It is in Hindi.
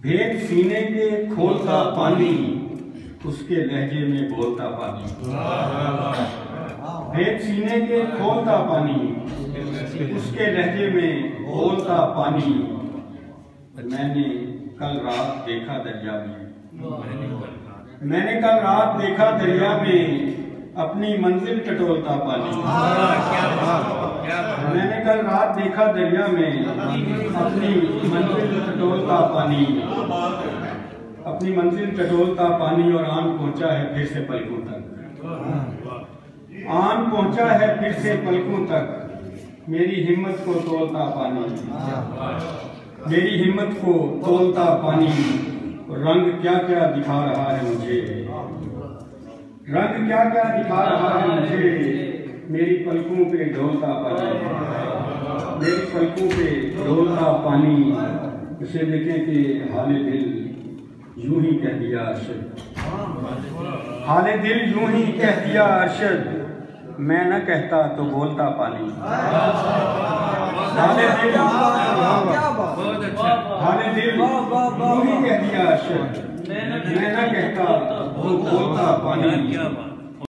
भेद सीने के खोलता पानी, उसके लहजे में बोलता पानी। भेद सीने के खोलता पानी, उसके लहजे में बोलता पानी। मैंने कल रात देखा दरिया में, मैंने कल रात देखा दरिया में अपनी मंजिल टटोलता पानी। मैंने कल रात देखा दरिया में अपनी मंजिल टटोलता पानी, अपनी मंजिल टटोलता पानी। और आन पहुंचा है फिर से पलकों तक, आन पहुंचा है फिर से पलकों तक। मेरी हिम्मत को तोलता पानी, मेरी हिम्मत को तोलता पानी। रंग क्या क्या दिखा रहा है मुझे, रंग क्या क्या दिखा रहा है मुझे। मेरी पलकों पे ढोलता पानी, मेरी पलकों पे ढोलता पानी। उसे देखें कि हाले दिल यूं ही कह दिया अरशद, हाले दिल यूं ही कह दिया अरशद। मैं न कहता तो बोलता पानी। हाले दिल, हाले दिल यूं ही कह दिया अरशद। मैं न कहता तो बोलता पानी।